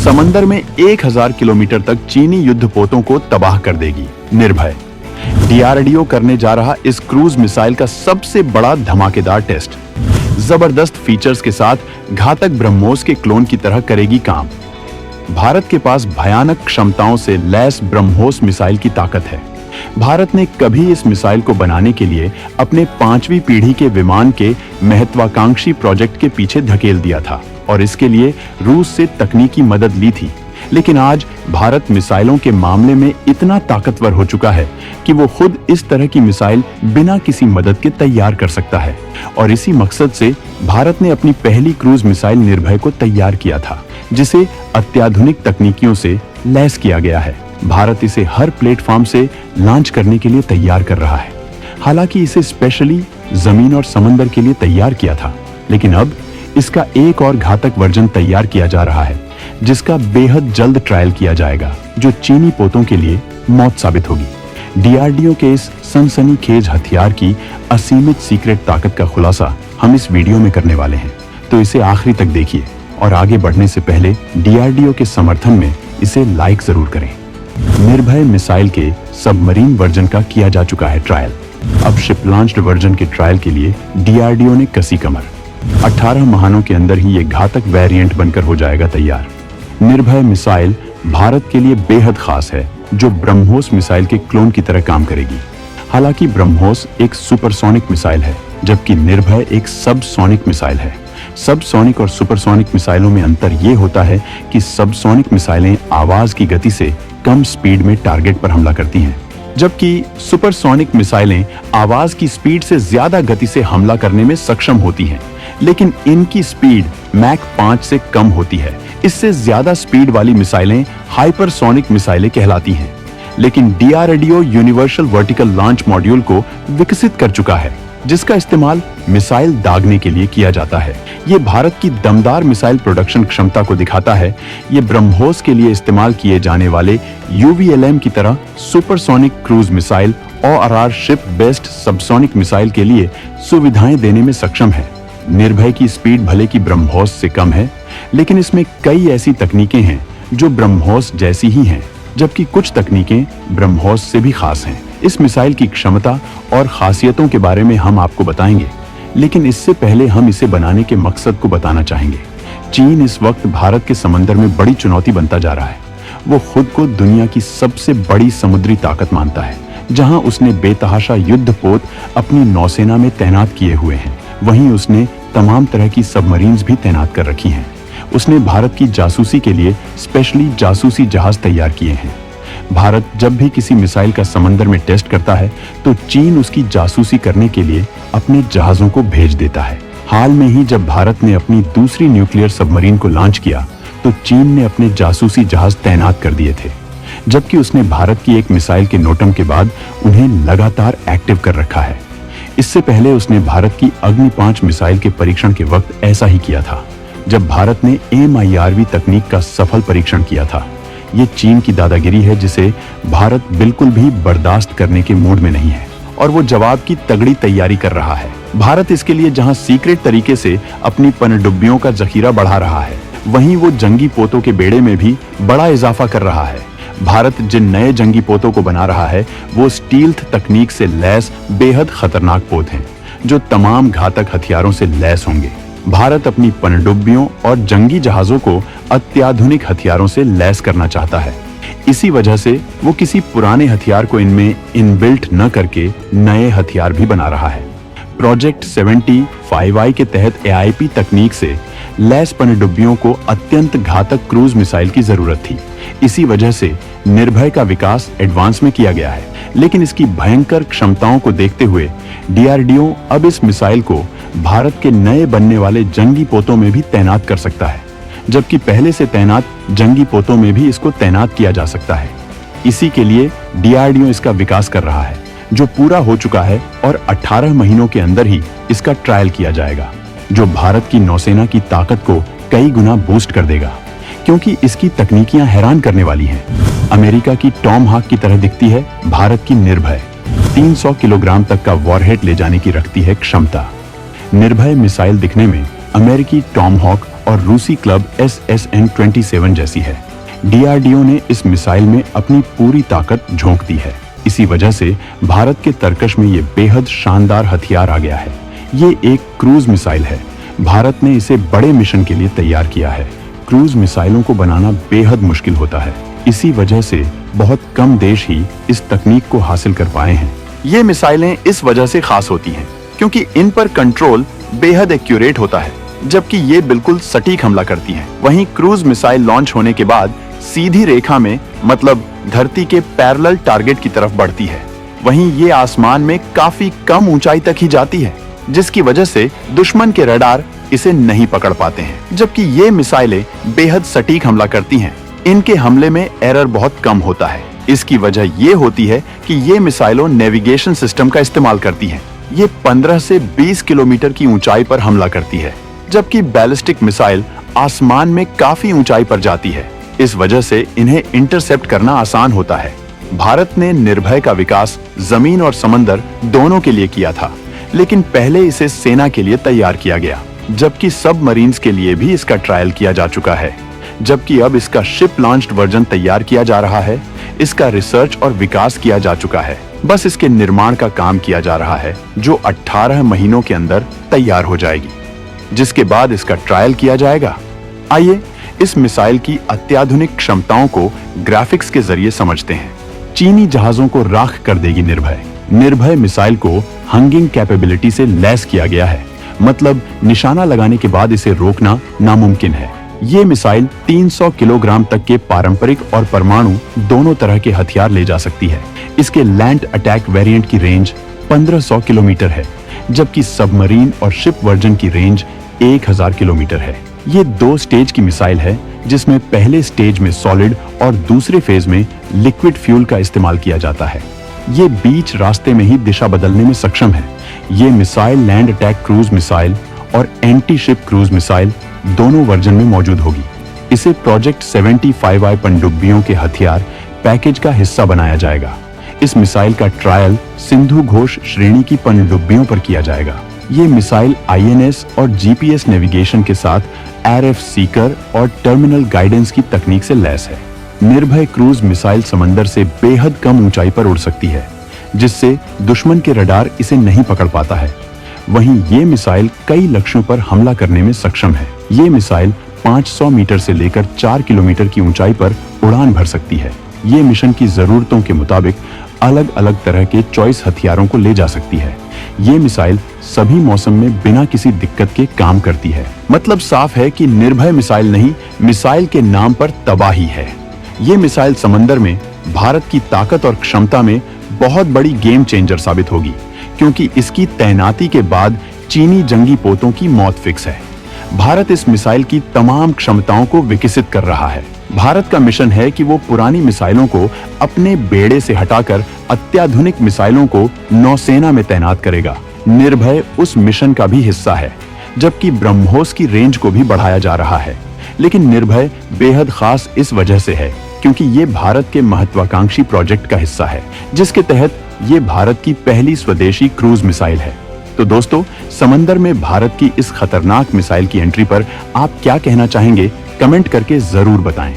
समंदर में 1000 किलोमीटर तक चीनी युद्धपोतों को तबाह कर देगी। निर्भय डीआरडीओ करने जा रहा इस क्रूज मिसाइल का सबसे बड़ा धमाकेदार टेस्ट। जबरदस्त फीचर्स के साथ घातक ब्रह्मोस के क्लोन की तरह करेगी काम। भारत के पास भयानक क्षमताओं से लैस ब्रह्मोस मिसाइल की ताकत है। भारत ने कभी इस मिसाइल को बनाने के लिए अपने 5वीं पीढ़ी के विमान के महत्वाकांक्षी प्रोजेक्ट के पीछे धकेल दिया था और इसके लिए रूस से तकनीकी मदद ली थी। लेकिन आज भारत मिसाइलों के मामले में इतना ताकतवर हो चुका है कि वो खुद इस तरह की मिसाइल बिना किसी मदद के तैयार कर सकता है और इसी मकसद से भारत ने अपनी पहली क्रूज मिसाइल निर्भय को तैयार किया था, जिसे अत्याधुनिक तकनीकियों से लैस किया गया है। भारत इसे हर प्लेटफॉर्म से लॉन्च करने के लिए तैयार कर रहा है। हालांकि इसे स्पेशली जमीन और समंदर के लिए तैयार किया था, लेकिन अब इसका एक और घातक वर्जन तैयार किया जा रहा है, जिसका बेहद जल्द ट्रायल किया जाएगा, जो चीनी पोतों के लिए मौत साबित होगी। डीआरडीओ के इस सनसनीखेज हथियार की असीमित सीक्रेट ताकत का खुलासा हम इस वीडियो में करने वाले हैं, तो इसे आखिरी तक देखिए और आगे बढ़ने से पहले डीआरडीओ के समर्थन में इसे लाइक जरूर करें। निर्भय मिसाइल के सबमरीन वर्जन का किया जा चुका है ट्रायल। अब शिप लॉन्च्ड वर्जन के ट्रायल के लिए डीआरडीओ ने कसी कमर। 18 माहों के अंदर ही ये घातक वेरिएंट बनकर हो जाएगा तैयार। निर्भय मिसाइल भारत के लिए बेहद खास है, जो ब्रह्मोस मिसाइल के क्लोन की तरह काम करेगी। हालांकि ब्रह्मोस एक सुपरसोनिक मिसाइल है, जबकि निर्भय एक सबसोनिक मिसाइल है। सबसोनिक और सुपरसोनिक मिसाइलों में अंतर ये होता है कि सबसोनिक मिसाइलें आवाज की गति से कम स्पीड में टारगेट पर हमला करती हैं, जबकि सुपरसोनिक मिसाइलें आवाज की स्पीड से ज्यादा गति से हमला करने में सक्षम होती हैं, लेकिन इनकी स्पीड मैक 5 से कम होती है। इससे ज्यादा स्पीड वाली मिसाइलें हाइपरसोनिक मिसाइलें कहलाती हैं। लेकिन DRDO universal vertical launch module को विकसित कर चुका है, जिसका इस्तेमाल मिसाइल दागने के लिए किया जाता है। ये भारत की दमदार मिसाइल प्रोडक्शन क्षमता को दिखाता है। ये ब्रह्मोस के लिए इस्तेमाल किए जाने वाले यूवीएलएम की तरह सुपरसोनिक क्रूज मिसाइल और शिप बेस्ड सबसोनिक मिसाइल के लिए सुविधाएं देने में सक्षम है। निर्भय की स्पीड भले की ब्रह्मोस से कम है, लेकिन इसमें कई ऐसी तकनीकें हैं जो ब्रह्मोस जैसी ही हैं, जबकि कुछ तकनीकें ब्रह्मोस से भी खास हैं। इस मिसाइल की क्षमता और खासियतों के बारे में हम आपको बताएंगे, लेकिन इससे पहले हम इसे बनाने के मकसद को बताना चाहेंगे। चीन इस वक्त भारत के समंदर में बड़ी चुनौती बनता जा रहा है। वो खुद को दुनिया की सबसे बड़ी समुद्री ताकत मानता है, जहां उसने बेतहाशा युद्धपोत अपनी नौसेना में तैनात किए हुए हैं। वहीं उसने तमाम तरह की सबमरीन्स भी तैनात कर रखी हैं। उसने भारत की जासूसी के लिए स्पेशली जासूसी जहाज तैयार किए हैं। भारत जब भी किसी मिसाइल का समंदर में टेस्ट करता है, तो चीन उसकी जासूसी करने के लिए अपने जहाजों को भेज देता है। हाल में ही जब भारत ने अपनी दूसरी न्यूक्लियर सबमरीन को लॉन्च किया, तो चीन ने अपने जासूसी जहाज तैनात कर दिए थे, जबकि उसने भारत की एक मिसाइल के नोटम के बाद उन्हें लगातार एक्टिव कर रखा है। इससे पहले उसने भारत की अग्नि 5 मिसाइल के परीक्षण के वक्त ऐसा ही किया था, जब भारत ने MIRV तकनीक का सफल परीक्षण किया था। ये चीन की दादागिरी है, जिसे भारत बिल्कुल भी बर्दाश्त करने के मूड में नहीं है और वो जवाब की तगड़ी तैयारी कर रहा है। भारत इसके लिए जहां सीक्रेट तरीके से अपनी पनडुब्बियों का जखीरा बढ़ा रहा है, वहीं वो जंगी पोतों के बेड़े में भी बड़ा इजाफा कर रहा है। भारत जिन नए जंगी पोतों को बना रहा है, वो स्टील्थ तकनीक से लैस बेहद खतरनाक पोत हैं, जो तमाम घातक हथियारों से लैस होंगे। भारत अपनी पनडुब्बियों और जंगी जहाजों को अत्याधुनिक हथियारों से लैस करना चाहता है। इसी वजह से वो किसी पुराने हथियार को इनमें इनबिल्ट न करके नए हथियार भी बना रहा है। प्रोजेक्ट 75I के तहत AIP तकनीक से लैस पनडुब्बियों को अत्यंत घातक क्रूज मिसाइल की जरूरत थी। इसी वजह से निर्भय का विकास एडवांस में किया गया है, लेकिन इसकी भयंकर क्षमताओं को देखते हुए डीआरडीओ अब इस मिसाइल को भारत के नए बनने वाले जंगी पोतों में भी तैनात कर सकता है, जबकि पहले से तैनात जंगी पोतों में भी इसको तैनात किया जा सकता है। इसी के लिए डीआरडीओ इसका विकास कर रहा है, जो पूरा हो चुका है और 18 महीनों के अंदर ही इसका ट्रायल किया जाएगा, जो भारत की नौसेना की ताकत को कई गुना बूस्ट कर देगा, क्योंकि इसकी तकनीकियां हैरान करने वाली हैं। अमेरिका की टॉम हॉक की तरह दिखती है भारत की निर्भय। 300 किलोग्राम तक का वॉरहेड ले जाने की रखती है क्षमता। निर्भय मिसाइल दिखने में अमेरिकी टॉम हॉक और रूसी क्लब SSN-27 जैसी है। DRDO ने इस मिसाइल में अपनी पूरी ताकत झोंक दी है। इसी वजह से भारत के तरकश में ये बेहद शानदार हथियार आ गया है। ये एक क्रूज मिसाइल है। भारत ने इसे बड़े मिशन के लिए तैयार किया है। क्रूज मिसाइलों को बनाना बेहद मुश्किल होता है। इसी वजह से बहुत कम देश ही इस तकनीक को हासिल कर पाए हैं। ये मिसाइलें इस वजह से खास होती हैं क्योंकि इन पर कंट्रोल बेहद एक्यूरेट होता है, जबकि ये बिल्कुल सटीक हमला करती हैं। वहीं क्रूज मिसाइल लॉन्च होने के बाद सीधी रेखा में, मतलब धरती के पैरेलल टारगेट की तरफ बढ़ती है। वहीं ये आसमान में काफी कम ऊंचाई तक ही जाती है, जिसकी वजह से दुश्मन के रडार इसे नहीं पकड़ पाते हैं। जबकि ये मिसाइलें बेहद सटीक हमला करती हैं। इनके हमले में एरर बहुत कम होता है। इसकी वजह ये होती है कि ये मिसाइलों नेविगेशन सिस्टम का इस्तेमाल करती हैं। ये 15 से 20 किलोमीटर की ऊंचाई पर हमला करती है, जबकि बैलिस्टिक मिसाइल आसमान में काफी ऊंचाई पर जाती है। इस वजह से इन्हें इंटरसेप्ट करना आसान होता है। भारत ने निर्भय का विकास जमीन और समंदर दोनों के लिए किया था, लेकिन पहले इसे सेना के लिए तैयार किया गया, जबकि सबमरीन्स के लिए भी इसका ट्रायल किया जा चुका है। जबकि अब इसका शिप लॉन्च्ड वर्जन तैयार किया जा रहा है। इसका रिसर्च और विकास किया जा चुका है। बस इसके निर्माण का काम किया जा रहा है, जो 18 महीनों के अंदर तैयार हो जाएगी, जिसके बाद इसका ट्रायल किया जाएगा। आइए इस मिसाइल की अत्याधुनिक क्षमताओं को ग्राफिक्स के जरिए समझते हैं। चीनी जहाजों को राख कर देगी निर्भय। निर्भय मिसाइल को हंगिंग कैपेबिलिटी से लैस किया गया है, मतलब निशाना लगाने के बाद इसे रोकना नामुमकिन है। ये मिसाइल 300 किलोग्राम तक के पारंपरिक और परमाणु दोनों तरह के हथियार ले जा सकती है। इसके लैंड अटैक वेरिएंट की रेंज 1500 किलोमीटर है, जबकि सबमरीन और शिप वर्जन की रेंज 1000 किलोमीटर है। ये 2 स्टेज की मिसाइल है, जिसमें पहले स्टेज में सॉलिड और दूसरे फेज में लिक्विड फ्यूल का इस्तेमाल किया जाता है। ये बीच रास्ते में ही दिशा बदलने में सक्षम है। ये missile land attack cruise missile और एंटी शिप क्रूज मिसाइल दोनों वर्जन में मौजूद होगी। इसे प्रोजेक्ट 75I पनडुब्बियों के हथियार पैकेज का हिस्सा बनाया जाएगा। इस मिसाइल का ट्रायल सिंधु घोष श्रेणी की पनडुब्बियों पर किया जाएगा। ये मिसाइल INS और GPS नेविगेशन के साथ RF सीकर और टर्मिनल गाइडेंस की तकनीक से लैस है। निर्भय क्रूज मिसाइल समंदर से बेहद कम ऊंचाई पर उड़ सकती है, जिससे दुश्मन के रडार इसे नहीं पकड़ पाता है। वहीं ये मिसाइल कई लक्ष्यों पर हमला करने में सक्षम है। ये मिसाइल 500 मीटर से लेकर 4 किलोमीटर की ऊंचाई पर उड़ान भर सकती है। ये मिशन की जरूरतों के मुताबिक अलग अलग तरह के चॉइस हथियारों को ले जा सकती है। ये मिसाइल सभी मौसम में बिना किसी दिक्कत के काम करती है। मतलब साफ है कि निर्भय मिसाइल नहीं, मिसाइल के नाम पर तबाही है। ये मिसाइल समंदर में भारत की ताकत और क्षमता में बहुत बड़ी गेम चेंजर साबित होगी, क्योंकि इसकी तैनाती के बाद चीनी जंगी पोतों की मौत फिक्स है। भारत इस मिसाइल की तमाम क्षमताओं को विकसित कर रहा है। भारत का मिशन है कि वो पुरानी मिसाइलों को अपने बेड़े से हटाकर अत्याधुनिक मिसाइलों को नौसेना में तैनात करेगा। निर्भय उस मिशन का भी हिस्सा है, जबकि ब्रह्मोस की रेंज को भी बढ़ाया जा रहा है। लेकिन निर्भय बेहद खास इस वजह से है क्योंकि ये भारत के महत्वाकांक्षी प्रोजेक्ट का हिस्सा है, जिसके तहत ये भारत की पहली स्वदेशी क्रूज मिसाइल है। तो दोस्तों, समंदर में भारत की इस खतरनाक मिसाइल की एंट्री पर आप क्या कहना चाहेंगे? कमेंट करके जरूर बताएं।